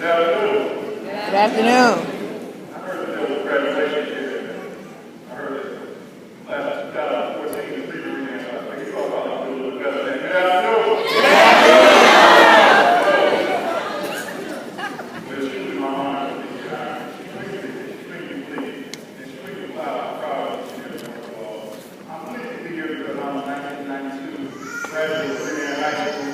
Good afternoon. I heard that there was graduation here. I heard that last 2014 the people in there. I think you all probably do a little better than good afternoon. Well, it's truly my honor to be here. Extremely pleased, extremely proud of you all. I'm pleased to be here because I'm a 1992 graduate of Redan High School.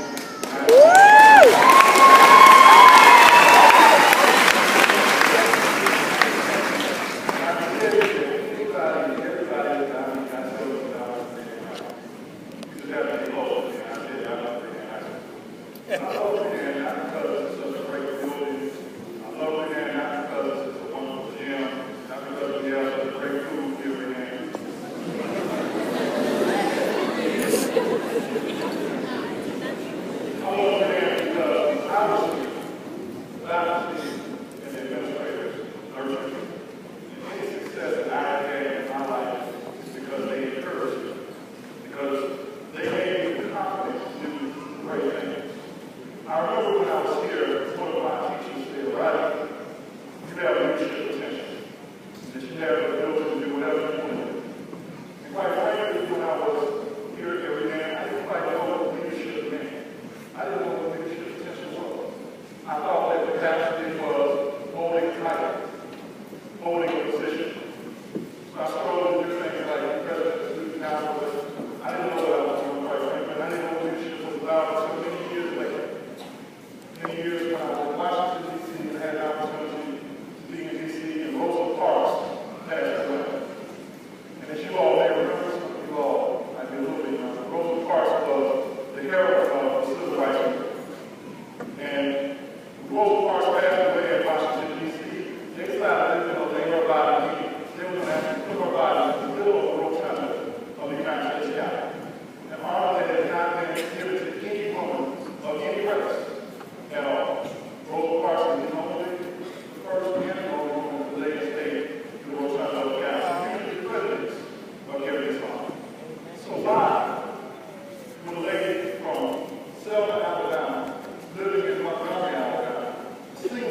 I remember when I was here, one of my teachers said, Rodney, you have leadership potential, that you have the ability to do whatever you want to do. And quite frankly, when I was here at Redan, I didn't quite know what leadership meant. I didn't know what leadership potential was. I thought that the capacity was holding a title, holding a position. So I struggled to do things like president of the student council, but I didn't know what I was doing, quite frankly. I didn't know what leadership was about until many years later. Many years when I was in Washington, D.C., and had the opportunity to be in D.C. and Rosa Parks passed away. And as you all may remember, some of you all might be a little bit younger, Rosa Parks was the hero of the civil rights movement. And when Rosa Parks passed away in Washington, D.C., they decided they were going to lay her body, they were going to actually put her body in the middle of the rotunda of the United States Capitol. An honor that has not been given to any woman of any race. At all. Rosa Parks is only the first and only woman to lay a stake to the rotunda of the Capitol. Usually the presidents are given this honor. So why would a lady from Selma, Alabama, living in Montgomery, Alabama, sing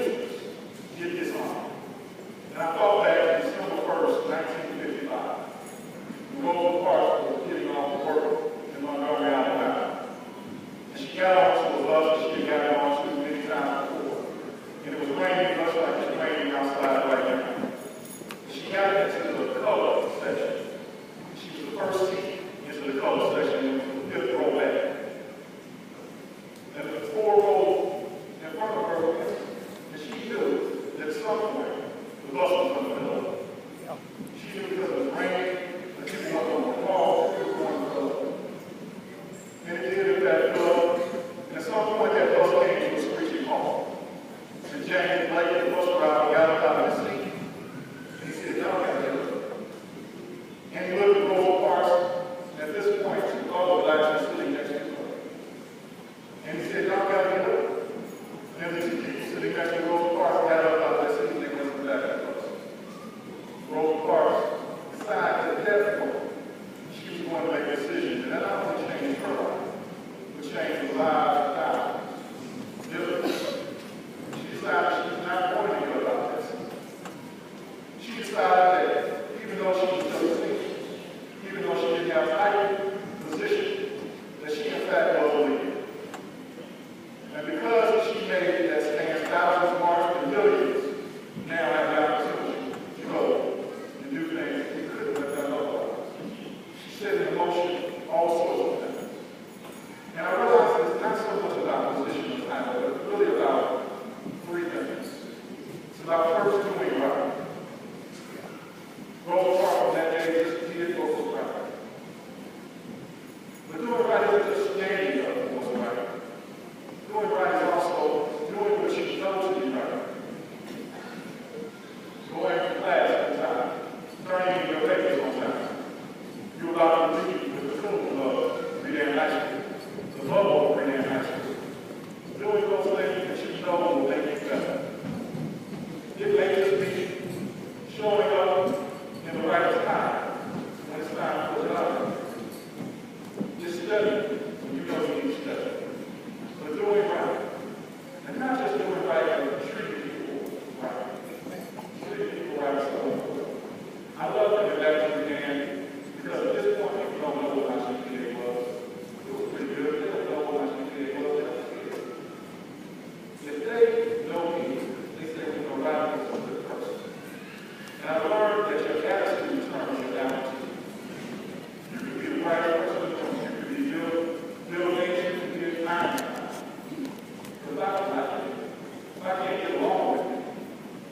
if I can't get along with you,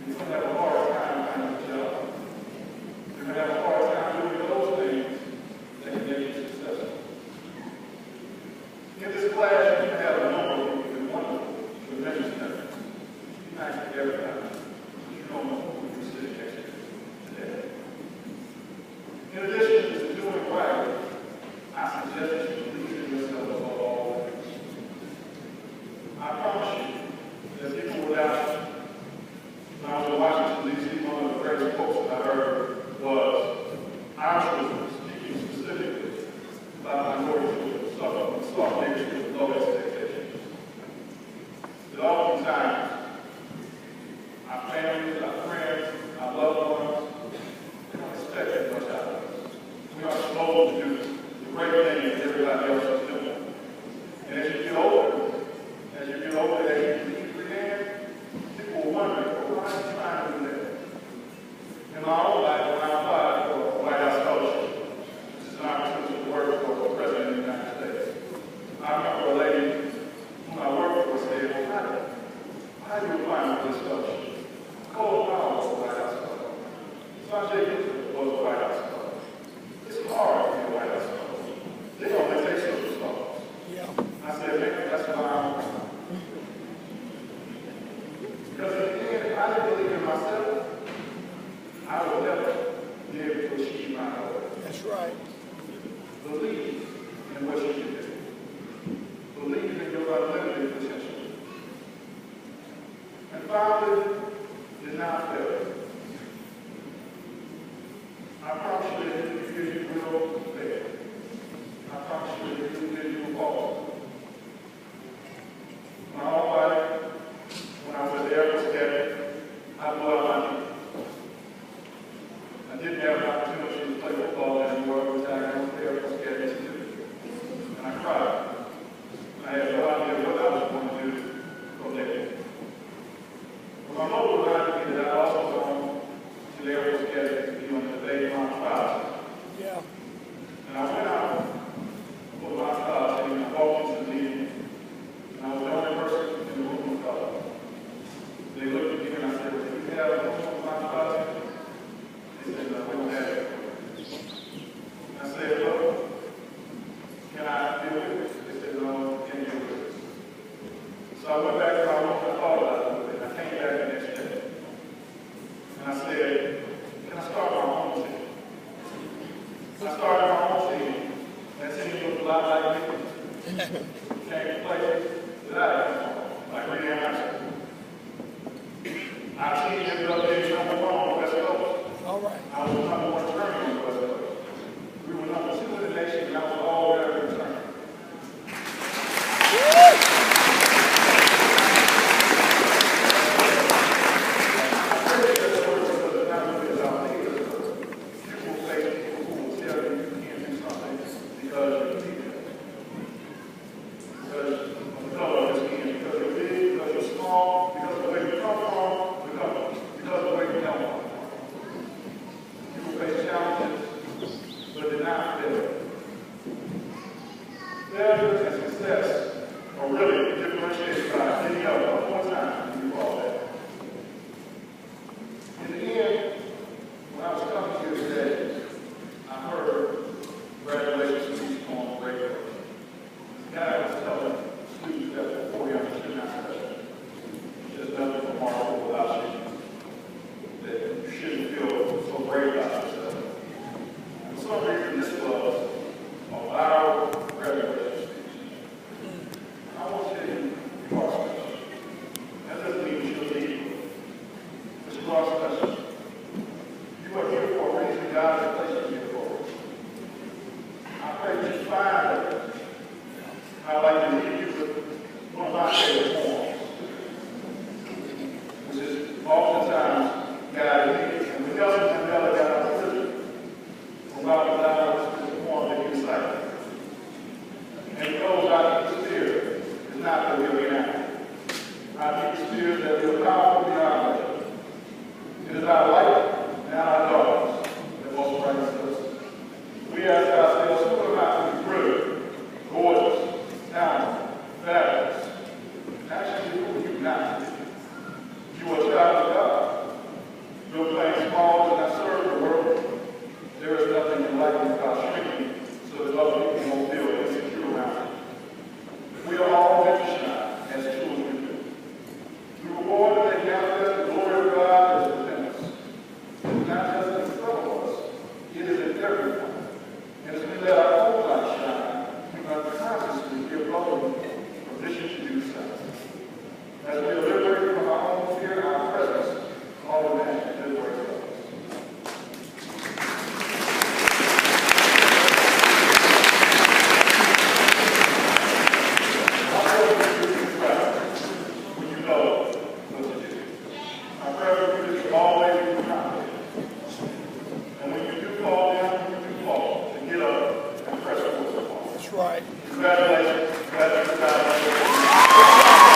you're going to have a hard time finding a job. You're going to have a hard time doing those things that can make you successful. In this class, you can have a number of people who want to mention them. You're not going to everybody. You don't know who you're sitting next to today. In addition to doing right, I suggest that you believe in yourself above all things. I promise you that people without you, when I was in Washington, D.C., one of the greatest quotes that I heard was, Arnold was speaking specifically about minorities who suffer from soft leadership with low expectations. That oftentimes, our families, our friends, our loved ones, they don't expect that much out of us. We are supposed to do the great thing that everybody else is doing. And as you get older, as you leave Redan, people will wonder, well, why are you trying to do that? In my own life, when I applied for a White House Fellowship, which is an opportunity to work for the President of the United States, I remember a lady whom I worked for said, well, how do you apply for this fellowship? Cole Powell was the White House Fellowship. Sanjay Gupta was the White House Fellowship. It's hard to be a White House Fellowship. They only take superstars. Yeah. I said, maybe that's why I'm around. Because in the end, if I didn't believe in myself, I would never be able to achieve my goal. That's right. Believe in what you can do. Believe in your unlimited potential. And finally, do not fail. I promise you that if you will fail. I promise you that you will fall. My whole life, when I was at the Air Force Academy, I blew out my knee. I didn't have an opportunity to play football anymore, which I went to the Air Force Academy to do. And I cried. I had no idea what I was going to do from there. But my mother reminded me that I also gone to the Air Force Academy to be on the debate on trials. Yeah. And I went out for my trials and I walked into the meeting. And I was the only person in the room of color. They looked at me and I said, well, do you have a room for my trials? They said, no, we don't have it. I said, well, can I deal with it? They said, no, can't deal with it. So I went back to my room and I thought about it. And I came back the next day. And I said, can I start my own team? I started my own team. That team looked a lot like me. Came to places that I had, like Redan High School. Our team ended up being number one on the West Coast. All right. I was number one attorney on the West Coast. We were number two in the nation, and I was all there in attorney. Because of the color of his skin. united. You are a child of God. You're playing small and not serve the world. There is nothing enlightening about shrinking so that other people won't feel insecure around you. We are all meant to shine as children do. The reward that they manifest the glory of God is within us. It's not just in some of us, it is in everyone. And as we let our own light shine, we unconsciously give others permission to do so. As we are liberated from our own fear and our presence, automatically liberates others. Right. Congratulations. Congratulations.